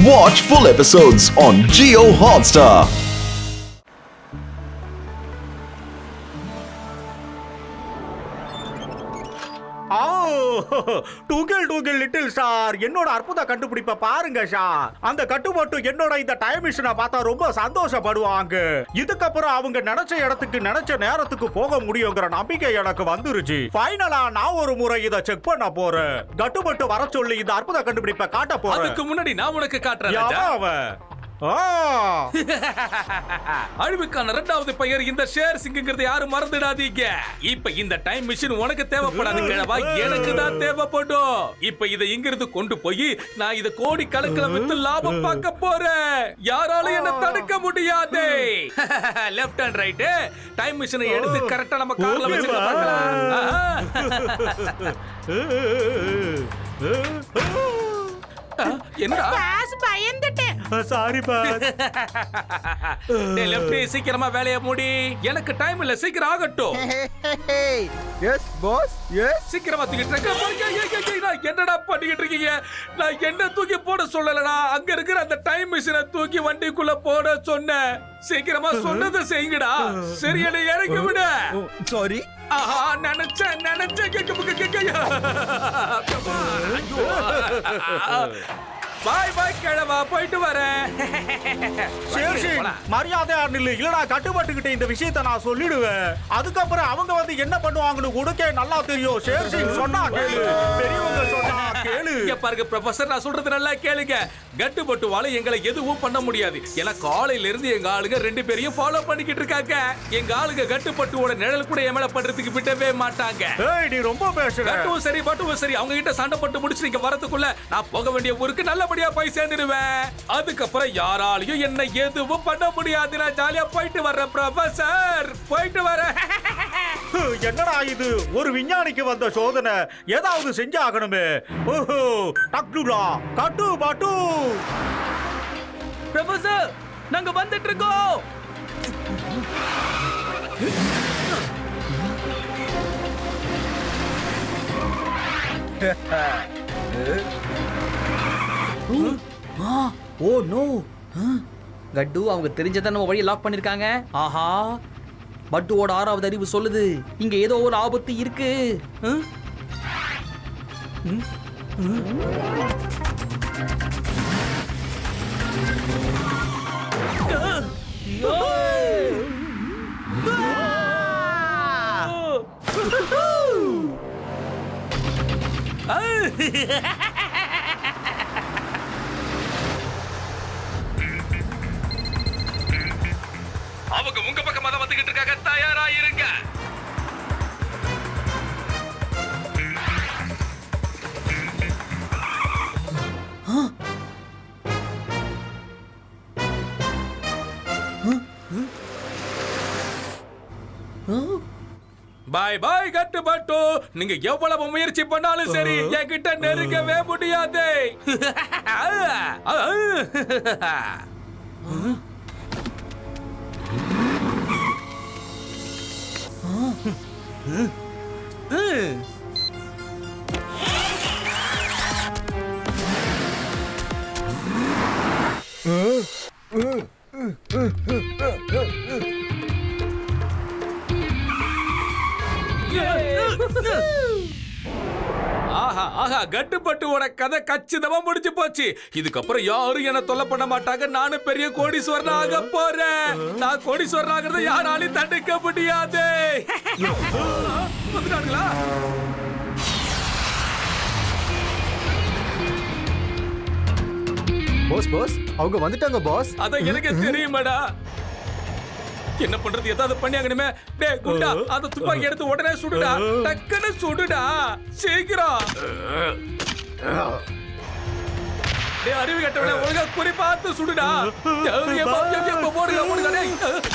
Watch full episodes on Jio Hotstar. டூகிள் little star என்னோட அற்புத கண்டுபிடிப்ப பாருங்க ஷார். அந்த கட்டுப்பட்டு என்னோட இந்த டைம் மிஷினை பார்த்தா ரொம்ப சந்தோஷப்படுவாங்க. இதுக்கப்புறம் அவங்க நினைச்ச இடத்துக்கு நினைச்ச நேரத்துக்கு போக முடியுங்கிற நம்பிக்கை எனக்கு வந்துருச்சு. ஃபைனலா நான் ஒரு முறை இதை செக் பண்ண போறேன். கட்டுப்பட்டு வர சொல்லி இந்த அற்புத கண்டுபிடிப்பை காட்ட போறேன். அதுக்கு முன்னாடி நான் உனக்கு காட்டுறேன். அழிவுக்கான இரண்டாவது பெயர் இந்த ஷேர் சிங்கிறது யாரும் மறந்துடாதீங்க. இப்ப இந்த டைம் மிஷின் உனக்கு தேவைப்படாது கிழவா, எனக்கு தான் தேவைப்படும். இப்ப இதை இங்கிருந்து கொண்டு போய் நான் இதை கோடி கணக்கில் வித்து லாபம் பார்க்க போறேன். யாராலும் என்ன தடுக்க முடியாது. லெஃப்ட் அண்ட் ரைட் டைம் மிஷினை எடுத்து கரெக்டா நம்ம கார்ல வச்சு பார்க்கலாம். என்னடா பாஸ் பயந்துட்டேன். Sorry boss. டேய் லெஃப்ட் சீக்கிரமா வேலைய மூடி. எனக்கு டைம் இல்ல, சீக்கிரம் ஆகட்டும். Yes boss yes. சீக்கிரமா தூக்கிட்டு இருக்க. என்னடா பண்ணிக்கிட்டு இருக்கீங்க? நான் என்ன தூக்கி போட சொல்லலடா. அங்க இருக்கிற அந்த டைம் மிஷினை தூக்கி வண்டிக்குள்ள போட சொன்னேன். சீக்கிரமா சொன்னதை செய்யுங்கடா. சரி என்னை இறக்கி விடு. சாரி. ஆஹா நினைச்சேன். பாய் பாய் கிழவா, போயிட்டு வரேன். மரியாதை இல்லடா, கட்டுப்பட்டுக்கிட்ட இந்த விஷயத்த நான் சொல்லிடுவேன். அதுக்கப்புறம் அவங்க வந்து என்ன பண்ணுவாங்கன்னு உனக்கே நல்லா தெரியும். ஷேர்சிங் சொன்னா கேளு, பெரியவங்க சொன்னா கேளு. பாருங்க ப்ரொஃபசர், நான் சொல்றது நல்லா கேளுங்க. கட்டுப்பட்டுவால எங்களை எதுவும் பண்ண முடியாது. ஏன்னா காலையில இருந்து எங்க ஆளுங்க ரெண்டு பேரையும் ஃபாலோ பண்ணிக்கிட்டு இருக்காங்க. எங்க ஆளுங்க கட்டுப்பட்டுவோட நிழல் கூட என் மேல பண்றதுக்கு விட்டவே மாட்டாங்க. நீ ரொம்ப பேசுற. கட்டுவும் சரி பட்டுவும் சரி, அவங்க கிட்ட சண்டை போட்டு முடிச்சு நீங்க வரதுக்குள்ள நான் போக வேண்டிய ஊருக்கு நல்லபடியா போய் சேர்ந்துடுவேன். அதுக்கப்புறம் யாராலையும் என்ன எதுவும் பண்ண முடியாது. நான் ஜாலியா போயிட்டு வர்றேன் ப்ரொஃபசர், போயிட்டு வரேன். என்னடா இது, ஒரு விஞ்ஞானிக்கு வந்த சோதனை. ஏதாவது செஞ்சாகணுமே. ஓஹோ டக்டுலா கட்டு பாட்டு. ப்ரொஃபசர் நாங்க வந்துட்டு இருக்கோம். Oh no. கட்டு அவங்க தெரிஞ்சதான் நம்ம வழியை லாக் பண்ணிருக்காங்க. ஆஹா, பட்டுவோட ஆறாவது அறிவு சொல்லுது இங்க ஏதோ ஒரு ஆபத்து இருக்கு. அவங்க உங்க பக்கமா தான் வந்துகிட்டு இருக்காங்க. தயாரா இருங்க. பாய் பாய் கட்டுப்பட்டு. நீங்க எவ்வளவு முயற்சி பண்ணாலும் சரி என்கிட்ட நெருங்கவே முடியாது. ஆஹா ஆஹா, கட்டுப்பட்டுவோட கதை கச்சிதமா முடிஞ்சு போச்சு. இதுக்கப்புறம் யாரும் என்ன தொல்லை பண்ண மாட்டாங்க. நானும் பெரிய கோடீஸ்வரன் ஆக போறேன். நான் கோடீஸ்வரன் ஆகிறத யாராலையும் தடுக்க முடியாது. வந்துட்டாங்களா? பாஸ் பாஸ் அவங்க வந்துட்டாங்க பாஸ். அத எனக்கு தெரியுமாடா. என்ன பண்றது, ஏதாவது பண்ணியாங்கணுமே. டேய் குண்டா, அந்த துப்பாக்கி எடுத்து உடனே சுடுடா. டக்குன்னு சுடுடா, சீக்கிரம். டேய் அறிவு கெட்டவனே, ஒழுங்கா குறி பார்த்து சுடுடா.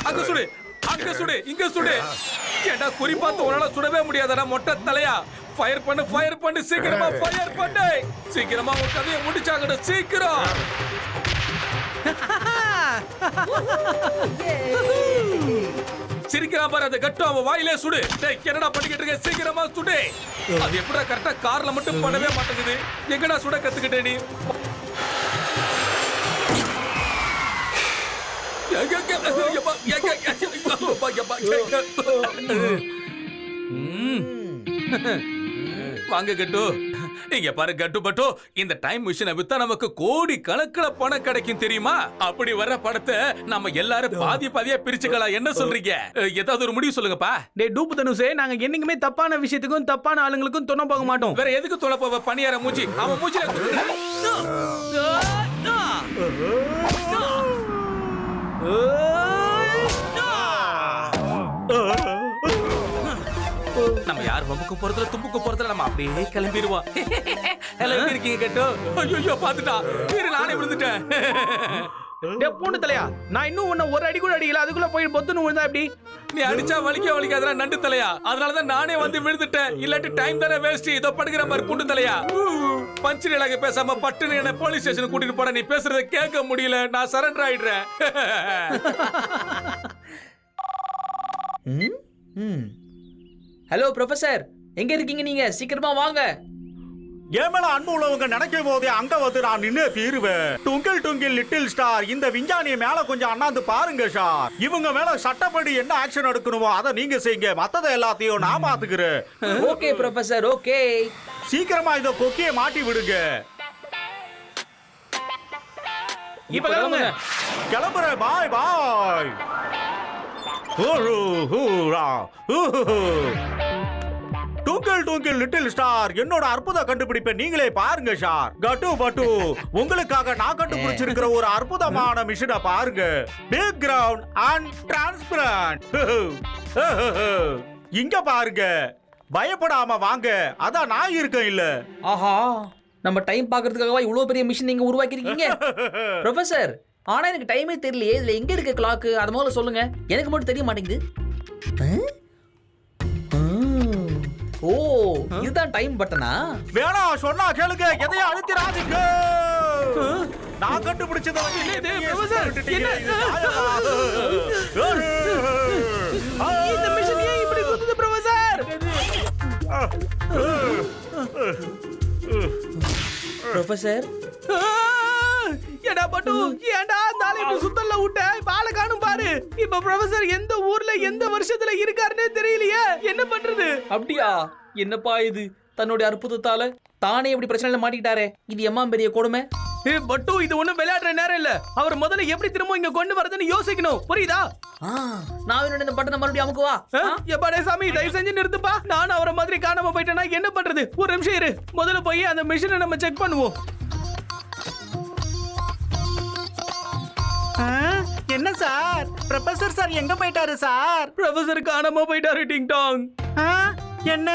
அங்க சுடு, அங்க சுடு, இங்க சுடு. ஏண்டா குறி பார்த்து உன்னால சுடவே முடியாதடா மொட்டை தலையா. ஃபயர் பண்ணு சீக்கிரமா ஃபயர் பண்ணு. சீக்கிரமா உன் கதையை முடிச்சாங்கடா, சீக்கிரம். சிரிக்கிறான் பாரு அந்த கட்டு, அவன் வாயிலே சுடு. டேய் என்னடா பண்ணிக்கிட்டு இருக்க, சீக்கிரமா சுடு. அது எப்படா கரெக்டா கார்ல மட்டும் பண்ணவே மாட்டேங்குது. எங்கடா சுட கத்துக்கிட்டே நீ? வாங்க கட்டு. இங்க பாரு கட்டு பட்டு, இந்த டைம் மிஷினை வித்தா நமக்கு கோடி கணக்குல பணம் கிடைக்கும் தெரியுமா? அப்படி வர்ற பணத்தை நம்ம எல்லாரும் பாதி பாதியா பிரிச்சுக்கலாம். என்ன சொல்றீங்க? ஏதாவது ஒரு முடிவு சொல்லுங்கப்பா. டேய் டூப்பு தனுசே, நாங்க என்னைக்குமே தப்பான விஷயத்துக்கும் தப்பான ஆளுங்களுக்கும் துணை போக மாட்டோம். வேற எதுக்கு தொலை போவ? பணியார மூஞ்சி, அவன் மூஞ்சில குத்துறேன். நம்ம யார் வம்புக்கு போறதுல தும்புக்கு போறதுல நம்ம அப்படியே கிளம்பிடுவோம். எல்லாம் இருக்கீங்க கேட்டோ? ஐயோ பாத்துட்டா, நானே விழுந்துட்டேன். டேய் பூண்டு தலையா, நான் இன்னும் உன்னை ஒரு அடி கூட அடிக்கல, அதுக்குள்ள போய் பொத்துன்னு விழுந்தா எப்படி? நீ அடிச்சா வலிக்காதடா நண்டு தலையா. அதனாலதான் நானே வந்து விழுந்துட்டேன். இல்லாட்டி டைம் தானே வேஸ்ட். இதோ படுக்கிற மாதிரி பூண்டு தலையா. பஞ்சு நிலாக பேசாம பட்டுன்னு என்ன போலீஸ் ஸ்டேஷன் கூட்டிட்டு போட. நீ பேசுறத கேட்க முடியல. நான் சரண்டர் ஆயிடுறேன். ஹலோ ப்ரொஃபசர், எங்க இருக்கீங்க நீங்க? சீக்கிரமா வாங்க. என் மேல அன்பு உள்ளவங்க நினைக்கும் போதே அங்க வந்து நான் நின்னு தீருவேன். டுங்கிள் டுங்கிள் லிட்டில் ஸ்டார், இந்த விஞ்ஞானிய மேல கொஞ்சம் அண்ணாந்து பாருங்க சார். இவங்க மேல சட்டப்படி என்ன ஆக்ஷன் எடுக்கணுமோ அதை நீங்க செய்யுங்க. மத்தத எல்லாத்தையும் நான் பாத்துக்கிறேன். Okay professor, okay. சீக்கிரமா இந்த கொக்கியை மாட்டி விடுங்க. இப்ப கிளம்புங்க. கிளம்புறேன். பாய் பாய். டுங்கிள் டுங்கிள் லிட்டில் ஸ்டார், என்னோட அற்புத கண்டுபிடிப்பை நீங்களே பாருங்க சார். கட்டு பட்டு, உங்களுக்காக நான் கண்டுபிடிச்சிருக்கிற ஒரு அற்புதமான மிஷினை பாருங்க. Background and transparent. இங்க பாருங்க, பயப்படாம வாங்க. அதான் நான் இருக்கேன் இல்ல. ஆஹா, நம்ம டைம் பார்க்கிறதுக்காகவா இவ்வளவு பெரிய மிஷின் நீங்க உருவாக்கிருக்கீங்க ப்ரொஃபசர்? ஆனா எனக்கு டைமே தெரியலையே. இதுல எங்க இருக்கு கிளாக்? அத முதல்ல சொல்லுங்க, எனக்கு மட்டும் தெரிய மாட்டேங்குது. ஓ, இதுதான் டைம் பட்டனா? வேணா சொன்னா கேளுங்க, எதையும் அழுத்திராதீங்க. நான் கண்டுபிடிச்சத இந்த மிஷின் ஏன் இப்படி சுத்துது ப்ரொஃபசர்? ப்ரொஃபசர், ஏடா பட்டு, ஏன்டா அந்த ஆளை இப்படி சுத்தல்ல விட்ட? பாலை காணும் பாரு. இப்ப ப்ரொஃபசர் எந்த ஊர்ல எந்த வருஷத்துல இருக்காருன்னே தெரியலையே. என்ன பண்றது? அப்படியா? என்னப்பா இது? தன்னுடைய அற்புதத்தால தானே இப்படி பிரச்சனையில மாட்டிக்கிட்டாரே. இது எம்மா பெரிய கொடுமை. பட்டு, இது ஒண்ணும் விளையாடுற நேரம் இல்ல. அவர் முதல்ல எப்படி திரும்ப இங்க கொண்டு வரதுன்னு யோசிக்கணும். புரியுதா? நான் என்னோட இந்த பட்டனை மறுபடியும் அமுக்குவா? எப்பாடே சாமி, தயவு செஞ்சு நிறுத்துப்பா. நான் அவரை மாதிரி காணாம போயிட்டேன்னா என்ன பண்றது? ஒரு நிமிஷம் இரு. முதல்ல போய் அந்த மிஷினை நம்ம செக் பண்ணுவோம். என்ன சார், ப்ரொஃபசர் சார் எங்க போயிட்டாரு சார்? ப்ரொஃபசர் காணாம போயிட்டாரு. டிங் டாங். என்ன,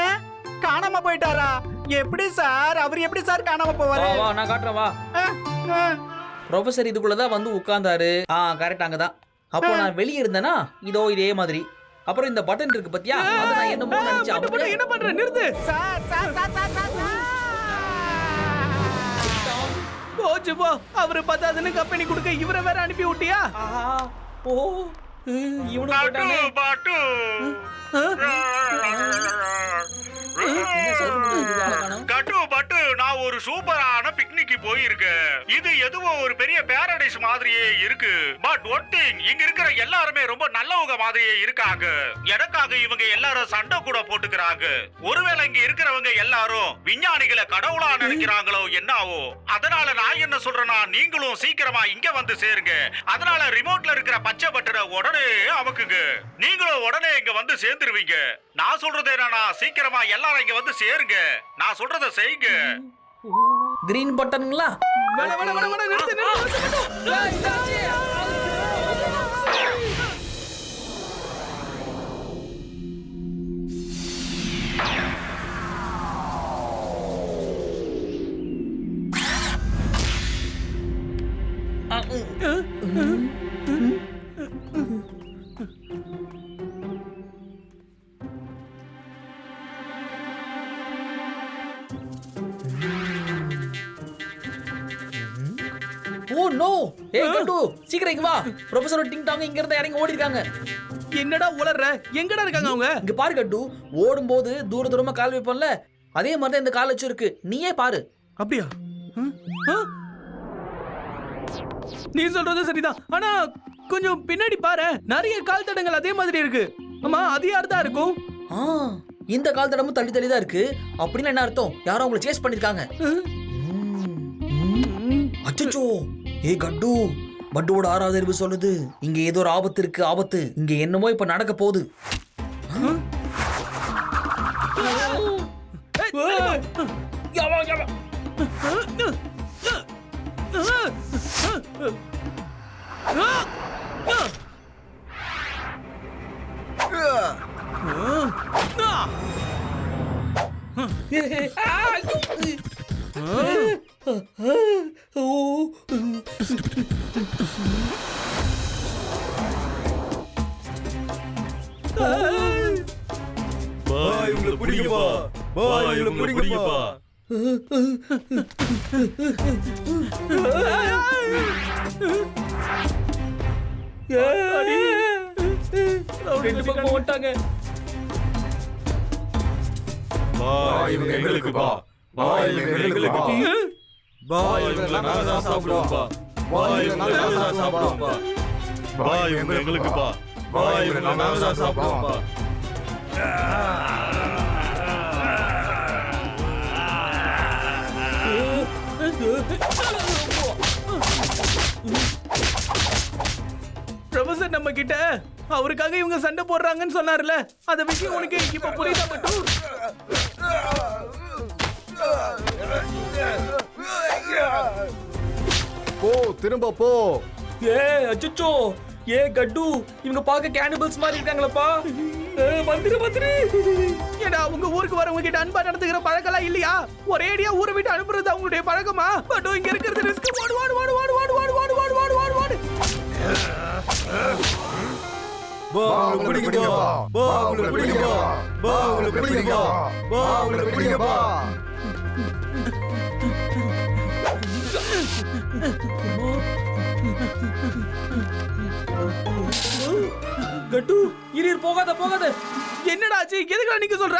காணாம போயிட்டாரா? எப்படி சார்? அவர் எப்படி சார் காணாம போவாரு? வா, நான் காட்டுறேன் வா. ப்ரொஃபசர் இதுக்குள்ளதான் வந்து உட்கார்ந்தாரு. கரெக்ட், அங்கதான். அப்போ நான் வெளியே இருந்தேனா இதோ இதே மாதிரி. அப்புறம் இந்த பட்டன் இருக்கு பத்தியா, அது நான் என்னமோ நினைச்சேன். என்ன பண்ற? நிறுத்து sir sir sir sir sir. போச்சு போ. அவரு பத்தாதுன்னு கம்பெனி கொடுக்க இவரை வேற அனுப்பி விட்டியா? ஓ, இவனு போட்டானே. பாட்டு கட்டு பட்டு, நான் ஒரு சூப்பரான பிக்னிக்கு போயிருக்கேன். இது எதுவும் ஒரு பெரிய பாரடைஸ் மாதிரியே இருக்கு. பட் ஒன் திங், இங்க இருக்கிற எல்லாருமே ரொம்ப நல்லவங்க மாதிரியே இருக்காங்க. எனக்காக இவங்க எல்லாரும் சண்டை கூட போட்டுக்கிறாங்க. ஒருவேளை இங்க இருக்கிறவங்க எல்லாரும் விஞ்ஞானிகளை கடவுளா நினைக்கிறாங்களோ என்னவோ. அதனால நான் என்ன சொல்றேன்னா, நீங்களும் சீக்கிரமா இங்க வந்து சேருங்க. அதனால ரிமோட்ல இருக்கிற பச்சை பட்டனை உடனே அமுக்குங்க. நீங்களும் உடனே இங்க வந்து சேர்ந்துருவீங்க. நான் சொல்றது என்னன்னா, சீக்கிரமா எல்லாரும் இங்க வந்து சேருங்க. நான் சொல்றத செய்யுங்க. கிரீன் பட்டனுங்களா? வேணா வேணா வேணா வேணா, நிறுத்து நிறுத்து. Oh no. ஏய் கண்டு, சீக்கிரம் இங்க வா. ப்ரொஃபசர் டிங் டாங் இங்க இருந்து இறங்கி ஓடி இருக்காங்க. என்னடா உளறற? எங்கடா இருக்காங்க அவங்க? இங்க பாரு கண்டு, ஓடும்போது தூர தூரமா கால் வைப்போம்ல, அதே மாதிரி தான் இந்த கால் வச்சு இருக்கு. நீயே பாரு. அப்படியா? நீ சொல்றது சரிதான். ஆனா கொஞ்சம் பின்னாடி பாரு, நிறைய கால் தடங்கள் அதே மாதிரி இருக்கு. ஆமா, அது யார் தான் இருக்கும்? இந்த கால் தடமும் தள்ளி தள்ளி தான் இருக்கு. அப்படின்னு என்ன அர்த்தம்? யாரோ உங்களை சேஸ் பண்ணிருக்காங்க. அச்சச்சோ, ஏ கட்டு, பட்டுவோட 6வது அறிவு சொல்லுது இங்க ஏதோ ஒரு ஆபத்து இருக்கு. ஆபத்து இங்க என்னமோ இப்ப நடக்க போகுது. ப்ரொஃபசர் நம்ம கிட்ட அவருக்காக இவங்க சண்டை போடுறாங்கன்னு சொன்னார்ல, அத விஷயம் உனக்கு இப்ப புரியுதா பட்டு? போ, திரும்ப போ. அச்சச்சோ, ஏ கட்டு, இவங்க பார்க்க கேனிபல்ஸ் மாதிரி இருக்காங்களப்பா. வந்துரு. ஏடா, உங்க ஊருக்கு வரவங்க கிட்ட அன்பா நடந்துக்கிற பழக்கம் இல்லையா? ஒரேடியா ஊரை விட்டு அனுப்புறது அவங்களுடைய பழக்கமா? பட் இங்க இருக்கிறது ரிஸ்க். வாடு வாடு வாடு வாடு வாடு வாடு வாடு வாடு வாடு வாடு வாடு. கட்டு, இரு போகாத. என்னடா ஆச்சு? எதுக்குடா நீங்க சொல்ற?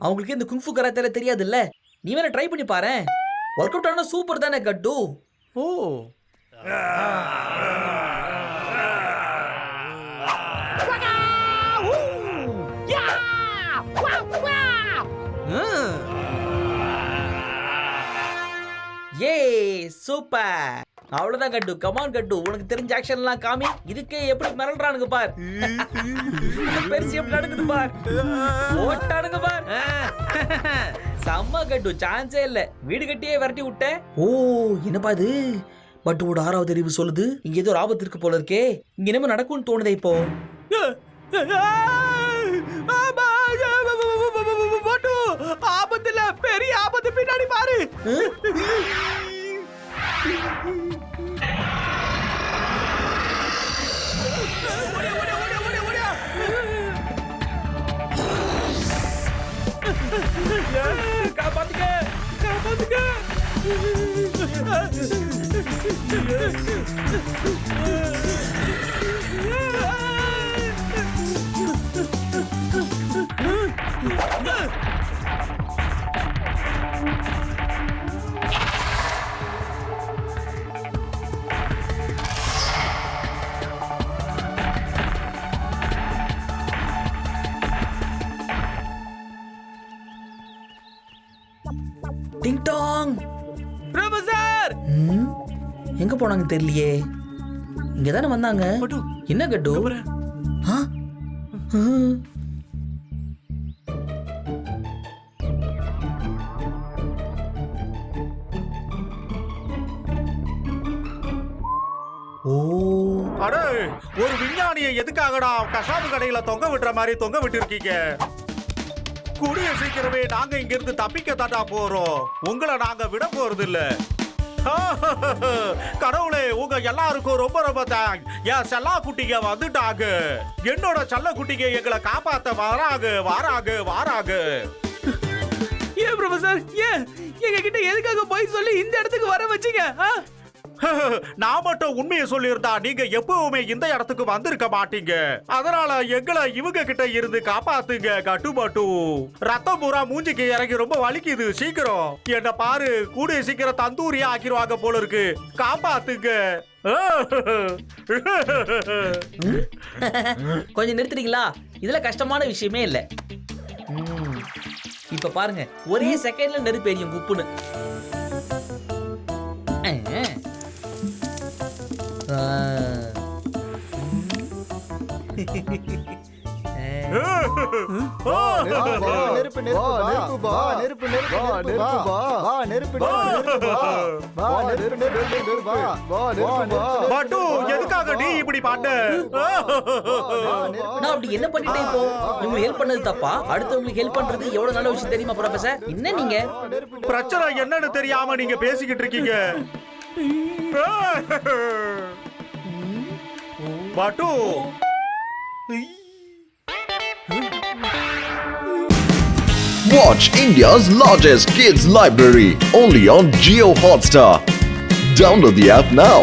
அவங்களுக்கு இந்த குங்ஃபு கராத்தே தெரியாது இல்ல, நீ வேணா ட்ரை பண்ணி பாரு. ஒர்க் அவுட் ஆனா சூப்பர் தானே கட்டு. ஓ, ஏ சூப்பர். அவ்வளவுதான் கட்டு. கமான் கட்டு, உனக்கு தெரிஞ்ச ஆக்ஷன் எல்லாம் காமி. இதுக்கே எப்படி மிரள்றானுங்க பார். பெருசு எப்படி நடக்குது பார். ஓட்டானுங்க பார். செம்ம கட்டு, சான்ஸே இல்ல. வீடு கட்டியே விரட்டி விட்ட. ஓ, என்னப்பா இது? பட்டுவோட 6வது அறிவு சொல்லுது இங்க ஏதோ ஒரு ஆபத்து இருக்கு போல இருக்கே. இங்க என்ன நடக்கும்னு தோணுதே இப்போ. பட்டு, ஆபத்துல பெரிய ஆபத்து பின்னாடி பாரு. காப்பாத்துங்க. டிங் டாங். ப்ரொஃபசர், எங்க போனாங்க தெரியலையே. இங்க தானே வந்தாங்க. என்ன கட்டு? ஆ? ஓ, அடே, ஒரு விஞ்ஞானியை எதுக்காகடா கசாப்பு கடையில தொங்க விட்டுற மாதிரி தொங்க விட்டு இருக்கீங்க? கூடிய சீக்கிரமே நாங்க இங்க இருந்து தப்பிக்க தாட்டா போறோம். உங்களை நாங்க விட போறது இல்ல. கடவுளே, உங்க எல்லாருக்கும் ரொம்ப ரொம்ப தேங்க்ஸ். என் செல்லா குட்டிங்க வந்துட்டாங்க. என்னோட செல்ல குட்டிங்க எங்களை காப்பாத்த வாராக. ஏன் ப்ரொஃபசர், ஏன் எங்க கிட்ட எதுக்காக போய் சொல்லி இந்த இடத்துக்கு வர வச்சீங்க? நான் மட்டும் உண்மையை சொல்லியிருந்தா நீங்க எப்பவுமே இந்த இடத்துக்கு வந்திருக்க மாட்டீங்க. அதனால எங்களை இவங்க கிட்ட இருந்து காப்பாத்துங்க கட்டுப்பட்டு. ரத்தம் பூரா மூஞ்சிக்கு இறங்கி ரொம்ப வலிக்குது. சீக்கிரம் என்ன பாரு, கூடிய சீக்கிரம் தந்தூரியா ஆக்கிடுவாங்க போல இருக்கு. காப்பாத்துங்க. கொஞ்சம் நிறுத்துறீங்களா? இதுல கஷ்டமான விஷயமே இல்ல. இப்ப பாருங்க, ஒரே செகண்ட்ல நெருப்பு எரியும் குப்புன்னு. எதுக்காக நீ இப்படி பண்ண? நான் அப்படி என்ன பண்ணிட்டேன் இப்போ? உங்களுக்கு ஹெல்ப் பண்ணது தப்பா? அடுத்தவங்களுக்கு ஹெல்ப் பண்றது எவ்வளவு நல்ல விஷயம் தெரியுமா ப்ரொஃபசர்? என்ன நீங்க பிரச்சனை என்னன்னு தெரியாம நீங்க பேசிக்கிட்டு இருக்கீங்க. பட்டு Watch India's largest kids library only on Jio Hotstar. Download the app now.